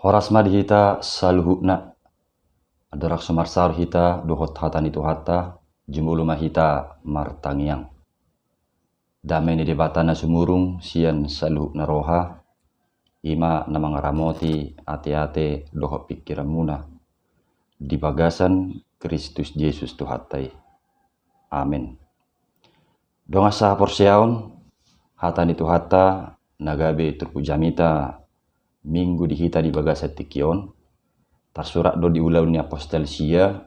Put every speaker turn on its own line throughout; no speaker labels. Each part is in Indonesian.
Horas madi hita saluhukna adorak sumarsar hita dohot hatan itu hata jumulu mahita martangiang. Damai ni debatana sumurung sian saluhukna roha ima namangaramoti ate-ate dohot pikiran muna di bagasan Kristus Yesus Tuhatai. Amin. Dongasa porsiaon hatan itu hata nagabe terpujamita minggu di hita di bagasa tikion tersurat do di ulau ni apostel sia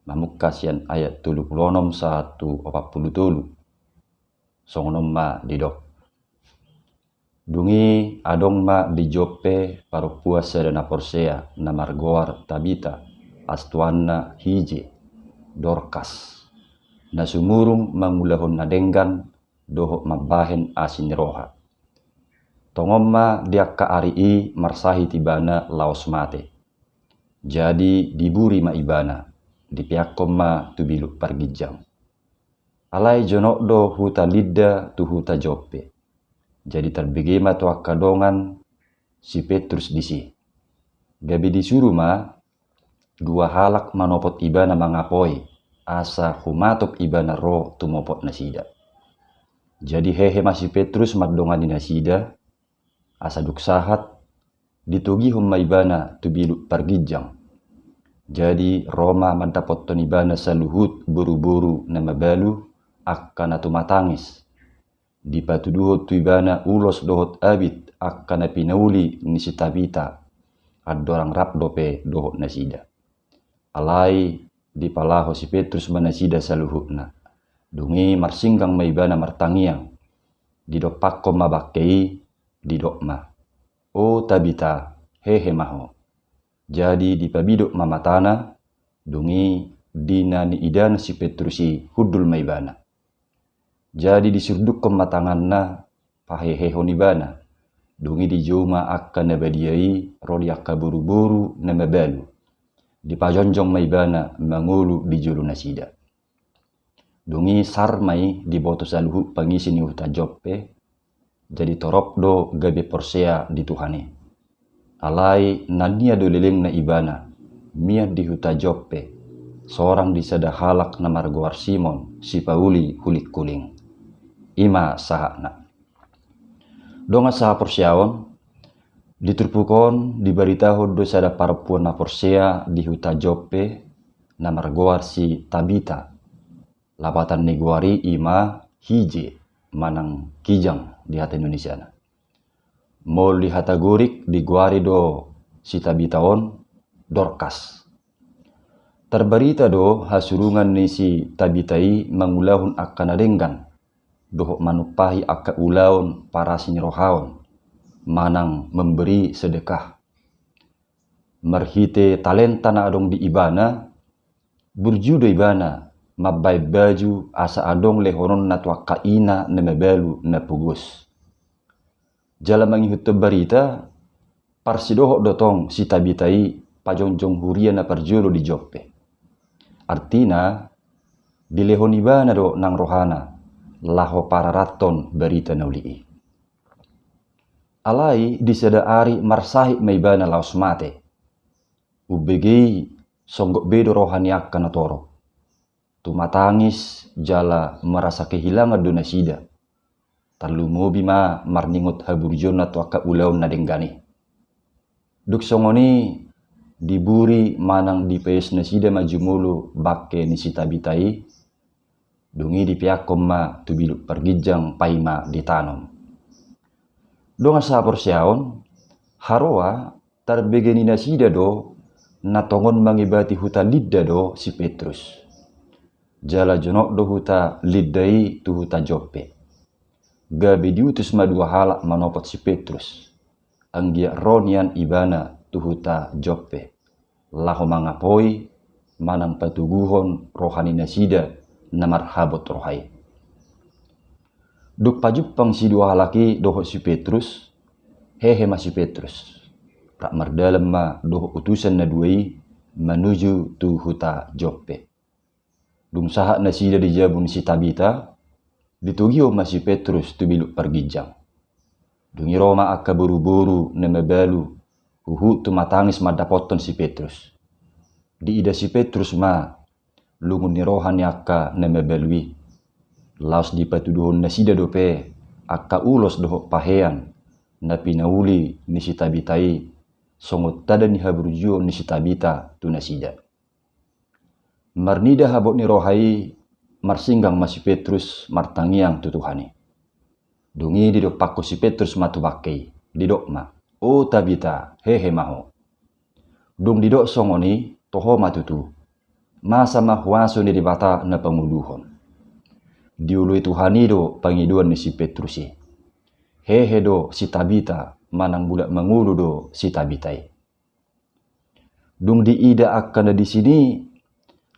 mamukasian ayat 36:1-40 songonom ma didok dungi adong ma di Joppe paro puasa dan aporsea na margoar Tabita astuanna hije Dorkas na sumurung mangulahon na denggan doho mabahen asin roha tongomma diakka arii marsahi tibana laos mate. Jadi diburi ma ibana dipiakom ma tubiluk pargijang. Alai jonok do huta lidda tu huta Joppe. Jadi terbegema tu akadongan si Petrus disi. Gabi disuruh ma dua halak manopot ibana mangapoi asa humatop ibana ro tumopot nasida. Jadi hehe masih Petrus madongan nasida asa duksahat ditugi humma ibana tubiluk pargijang. Jadi Roma mantapot ibana saluhut buru-buru nama balu akkana tumatangis. Dipatuduhot tu ibana ulos dohot abit akkana pinauli nisi Tabita adorang rap dope dohot nasida. Alai dipalaho si Petrus manasida saluhutna. Dungi marsinggang maibana martangiang. Didopakko mabakei didokma. O Tabita hehe maho. Jadi dipabidok mamatana dungi dina ni idana si Petrusi hudul maibana. Jadi disurdukkom matanganna pahehehon ibana. Dungi dijuma akka nabadiai rodi akka buru-buru namabalu. Dipajonjong maibana mangulu di julu nasida. Dungi sarmai diboto saluhu pangisi ni huta Joppe. Jadi torop do gabe porsea di Tuhane. Alai nania do leleng na ibana. Mia di huta Joppe. Seorang di sada halak na margoar Simon si Pauli hulik kuling. Ima sahakna. Donga saha porsiaon. Diturpukon dibaritahod do sada parapuan na porsea di huta Joppe na margoar si Tabita. Lapatan neguari ima hije manang kijang di hata Indonesia na. Mol di hata gurik di guari do si Tabitaon Dorkas. Terbarita do hasurungan ni si Tabitai mangulahun akka nadenggan. Dohok manupahi akka ulaon para sinrohaon. Manang memberi sedekah. Merhite talenta na adong di ibana. Burjudo ibana. Mabay baju asa adong lehonon na tuaka ina na mabalu na pugos. Jala mangihut berita parsidohok dotong si Tabitai pajonjong huria na parjolo di Joppe. Artina dilehon ibana do nang rohana laho para raton berita naulii. Alai disada ari marsahi maibana laos mate. Ubegei songgok bedo rohani akka na toro. Tumatangis jala merasa kehilangan donasida. Tarlumobi ma marningot haburjon na tuaka ulaon na denggani. Duk songoni diburi manang dipes nasida majumulu bakke ni si Tabitai. Dungi dipiakom ma tubiluk pergijang paima ditanom. Donga sa porsiaon haroa tarbegeni nasida do natongon mangibati huta lidda do si Petrus. Jala jonok do huta liddai tu huta Joppe. Gabi diutus ma dua halak manopot si Petrus. Anggia ronian ibana tu huta Joppe. Laho mangapoi manang patuguhon rohani nasida na marhabot rohai. Duk pajupang si dua halaki doho si Petrus. Hehe ma si Petrus. Rak mardalam ma doho utusan na duai menuju tu huta Joppe. Dung sahak nasida dijabun si Tabita, ditugio masih Petrus tu biluk pergijang. Dungi Roma akka buru-buru na mabalu kuhu tu matangis madapoton si Petrus. Di ida si Petrus ma lungun ni rohani akka na mebelui. Laos di patuduhon na sida dope akka ulos doho pahean na pinauli ni si Tabitai songot tada ni haburjuo ni si Tabita tu na sida. Marnida habot ni rohai marsinggang ma si Petrus martangiang tutuhani. Dungi didok pakko si Petrus matubakei didok ma o Tabita hehe maho. Dung didok songoni toho matutu masa mahwaso ni dibata na panguluhon. Diului Tuhani do pangiduan ni si Petrusi. Hehe do si Tabita manang bulak mangulu do si Tabitai. Dung di ida akan di sini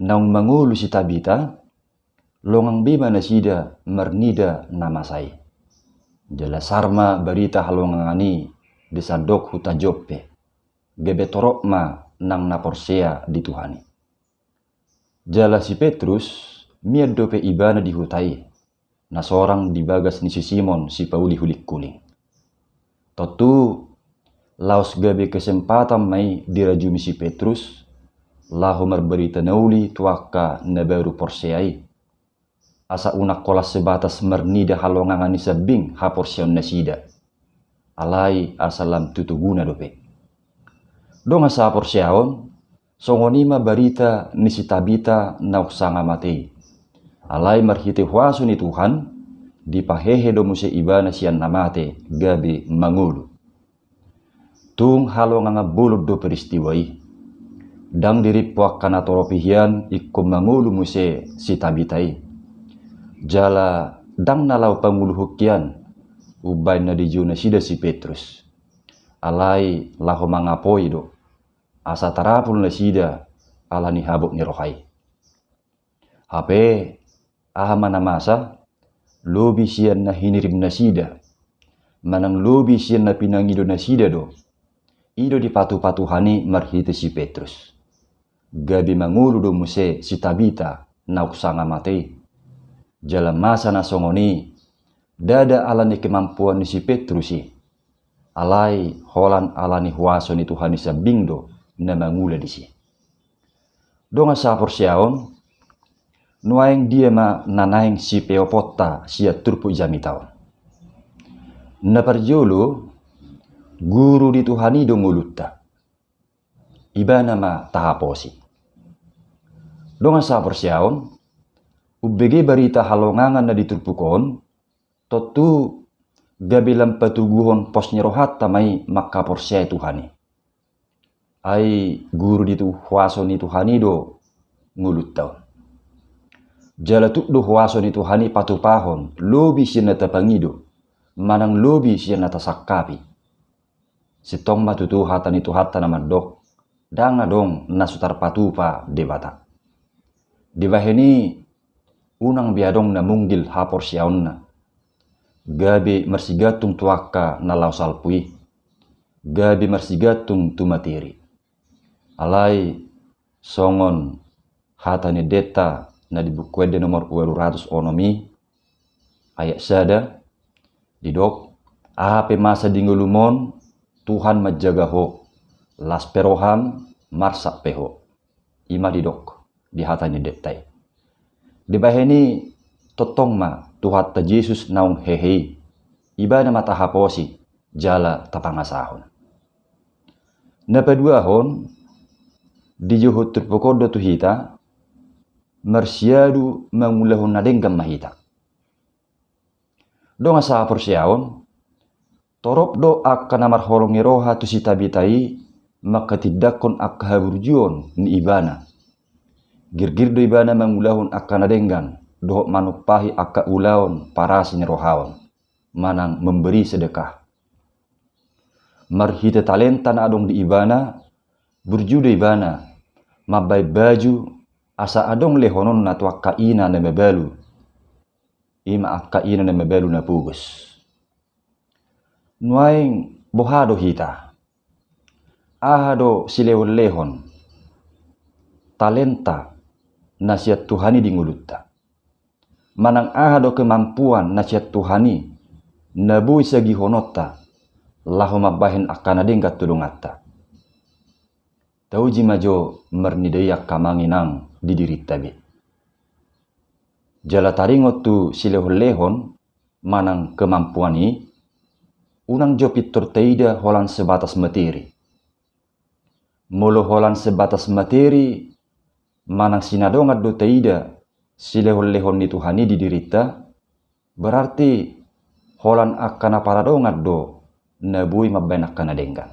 naung mangulu si Tabita longang bima na sida marnida namasai. Jelas sarma berita halongangani disadok huta Joppe. Gebetorok ma nang naporsea di Tuhani. Jala si Petrus miad dope ibana di hutai. Na sorang dibagas ni si Simon si Pauli hulik kuling. Totu laos gabe kesempatan mai dirajumi si Petrus lahu marberita nauli tuaka na baru porseai. Asa unak kolas sebatas mernida halongangani sabing ha porsion nasida. Alai asalam tutuguna dope. Dong asa porseaon songonima barita ni si Tabita nauk sanga matei. Alai marhite huasu ni Tuhan dipahehe do muse ibana sian namate gabe mangulu. Tung halonganga bulut do peristiwai. Dang diripuak kana toropihian ikko mangulu muse si Tabitai. Jala dang nalau pangulu hukian ubay na dijuna sida si Petrus. Alai laho mangapoi do. Asa tarapul na sida ala ni habok ni rohai. Hape aha mana masa lobi sian na hinirim na sida. Manang lobi sian na pinangido na sida do. Ido di patu-patuhani marhite si Petrus. Gabi mangulu do muse si Tabita na uksanga matei. Jala masa na songoni dada alani kemampuan ni si Petrusi. Alai holan alani huaso ni Tuhan ni sabingdo na mangula disi. Donga sa porsiaon nuaing dia ma nanaing si Peopota sia turpu jamitaon. Na parjolo guru di Tuhani do ngulutta. Ibana ma tahaposi. Donga sa porsiaon ubege barita halongangan na diturpukon totu gabilang patuguhon posnya rohat tamai maka porsia Tuhani. Ai guru di huaso ni Tuhani do ngulut taon. Jala tuk do huaso ni Tuhani patupahon lobi siya natapangido manang lobi siya natasakapi. Sitong matutuhatan itu hata naman dok danga dong nasutar patupa debata. Dibaheni unang biadong na munggil hapor siyaon na. Gabi marsigatung tuaka na lausalpui. Gabi marsigatung tumatiri. Alai songon hata ni deta na dibukwede nomor 200 onomi. Ayat sada. Didok. Ahape masa dingulumon Tuhan majaga ho. Las peroham marsak peho. Ima didok. Di hata ni detai. Dibaheni totong ma Tuhan ta Yesus naung hehe. Iba na matahaposi jala tapangasahon. Napaduahon di juhut terpokodo tuhita marsiadu mangulahon nadenggam mahita. Do nga sa porsiaon torop do akka namarholong roha tu si Tabitai makatidakon akka haburjuon ni ibana. Girgir do ibana mangulahon akka nadenggan dohok manupahi akka ulaon parasin rohaon manang memberi sedekah. Marhita talenta na adong di ibana burju do ibana mabay baju asa adong lehonon na tuak kaina na mebalu ima akka ina na mebalu na pugos. Nuaing bohado hita ahado silewon lehon talenta na siya Tuhani dingulutta. Manang ahado kemampuan na siya Tuhani nabuy sa gihonota laho mabahin akana dinggat tulungatta. Tau jimajo mernidayak kamanginang di diri tabi. Jala taringot tu silehon-lehon manang kemampuani, unang jo pitur teida holan sebatas materi. Molo holan sebatas materi, manang sinadongat do teida silehon-lehon ni Tuhani di dirita, berarti holan akan paradongat do nabui mabenak kana denggan.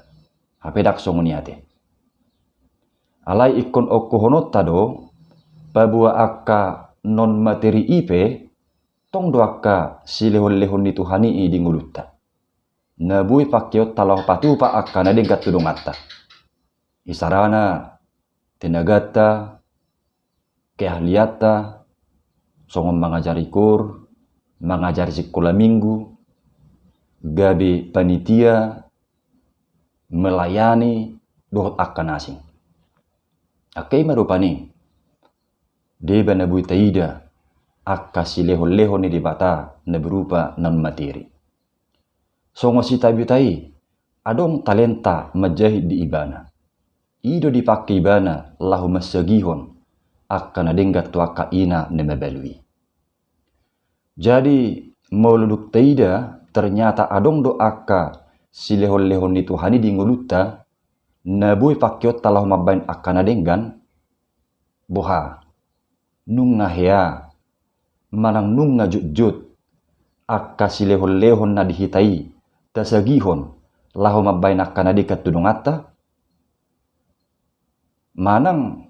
Hapedak songoniate. Alai ikon okuhonota do, pabua akka non materi ipe, tong do akka silehon-lehon ni Tuhani di ngulutta. Nabui pakiot talau patupa akka na denggat tudongata. Isarana, tenagata, keahliata, songong mengajari kur, mengajari sekolah minggu, gabi panitia, melayani, dohot akan asing. Akai marupani, deba nabui taida, akka silehon-lehon ni dibata na berupa non materi. Songo si tabiutai, adong talenta majahid di ibana. Ido dipakai ibana lahu masagihon, akan adenggat tu akka ina nemabalui. Jadi, mauluduk taida, ternyata adong do akka silehon-lehon ni Tuhani di nguluta, nabui pakiot talahu mabain akan adenggan, boha, nunga hea, manang nunga jut-jut, akka silehon-lehon na dihitai, tasagihon, lahu mabain akan adekat tudungata, manang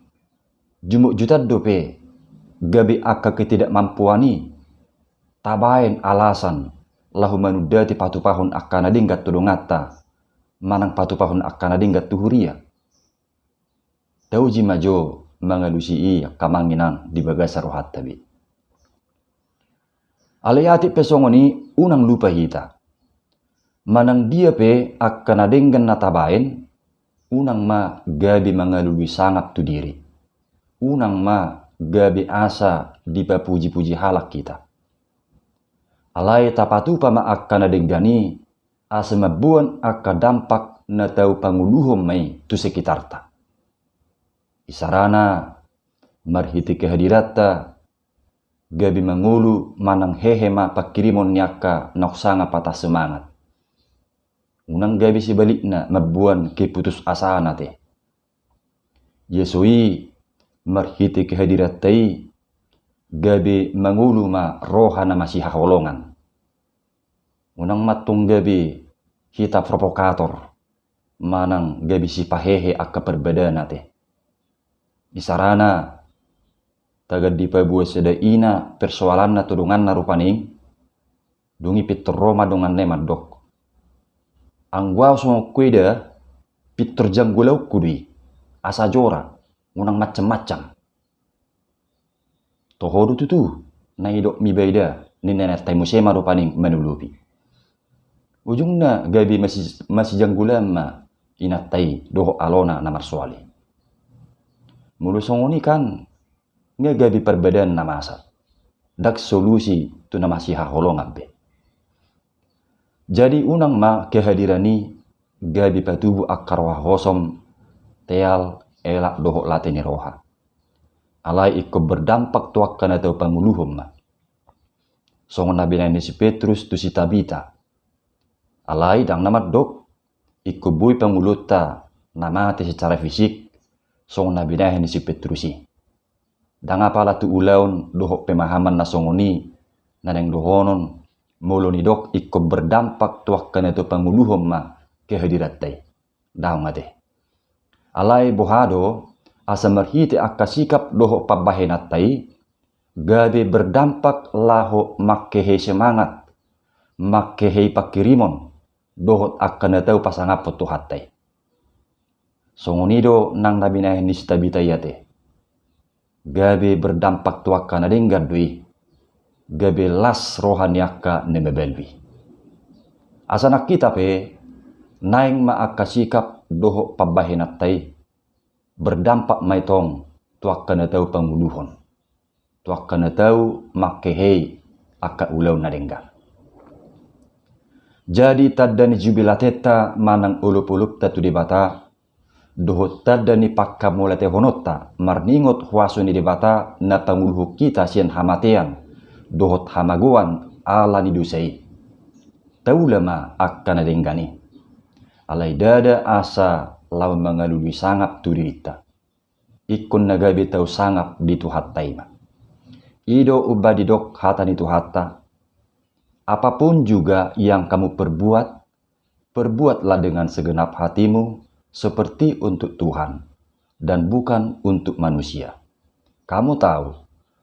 jumuk jutad dope, gabi akka ketidakmampuani, tabain alasan, lahu manudati patupahon akan adenggat tudungata, manang patupahon akan adenggat tuhuria. Tauji majo mangalusi kamanginan di bagasa rohat tabi. Alayati pesongoni unang lupa hita. Manang dia pe akan adenggan natabain, unang ma gabi mangalului sangat tu diri. Unang ma gabi asa dipapuji-puji halak kita. Alai tapatupa ma akan adenggani asa mabuan akka dampak na tau panguluhom mai tu sekitarta. Isarana marhiti kehadirata gabi mangulu manang hehema pakirimon nyaka noksanga patah semangat. Unang gabi sibalikna mabuan keputus asana te. Yesui marhiti kehadiratai gabi mangulu ma rohana masih haholongan. Unang matung gabi hita provokator, manang gabi si pahehe akka perbedaan te. Isarana tagad di pabua seda ina persoalan na tudungan na rupaning dungi pitur Roma dungan nemat dok. Angguau semua kuida pitur janggulau kudui asa jora unang macam-macam. Tohodu tutu na idok mi baida ni nenek taimu sema rupaning manulupi. Ujungna gabi masih janggulam ma inatai doho alona na marsuali. Mulu songoni kan nga gabi perbedaan na masa. Dak solusi tu na masih haholongan be. Jadi unang ma kehadirani gabi patubu akar wahosom teal elak dohok lateni roha. Alai ikut berdampak tuakan atau panguluhum ma. Songon nabi nani si Petrus tu si Tabita. Alai dang namat dok ikut bui panguluta namati secara fisik. Songon nabi nani si Petrusi. Dang apala tu ulaun dohok pemahaman na songoni naneng dohonon mulu ni dok ikut berdampak tuakan atau panguluhum ma kehadiratai. Daung ate. Alai bohado asa marhiti akka sikap dohok pabahenatai gabi berdampak laho makkehe semangat makkehe pakirimon dohot akan natau pasangap tuhatai. Songonido nang nabi nahi ni stabitayate. Gabi berdampak tuakan adenggan dui. Gabi las rohani akka nemebelwi. Asanak kita pe naing ma akka sikap dohok pabahenatai berdampak maitong tuakan natau panguluhon. Tuakan natau makkehe akka ulau nadenggan. Jadi tadani jubilateta manang ulup-ulup tatu dibata dohot tadani pakka molate honota marningot huasuni debata na panguluh kita sian hamatean dohot hamagoan ala ni dusai taulama akan adenggani alai dada asa lawan mengalului sangap turita ikun nagabe tau sangap di tuhat taima ido ubadi dok hata ni tuhata. Apapun juga yang kamu perbuatlah dengan segenap hatimu seperti untuk Tuhan dan bukan untuk manusia. Kamu tahu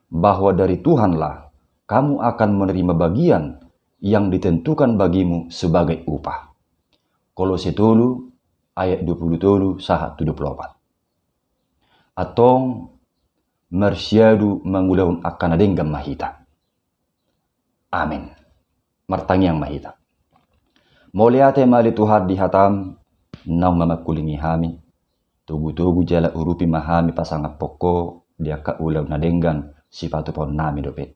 bahwa dari Tuhanlah kamu akan menerima bagian yang ditentukan bagimu sebagai upah. Kolose 3 ayat 23 sahat 24. Atong mersiadu mangulahun akan adenggam mahita. Amin. Martangiang mahita. Moliate mali Tuhan dihatam nau mamakulingi hami. Tugu-tugu jala urupi mahami pasangap poko dia ka ulau nadenggan sifatu pon nami dopet.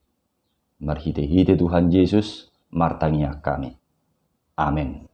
Marhite-hite Tuhan Yesus martangia kami. Amin.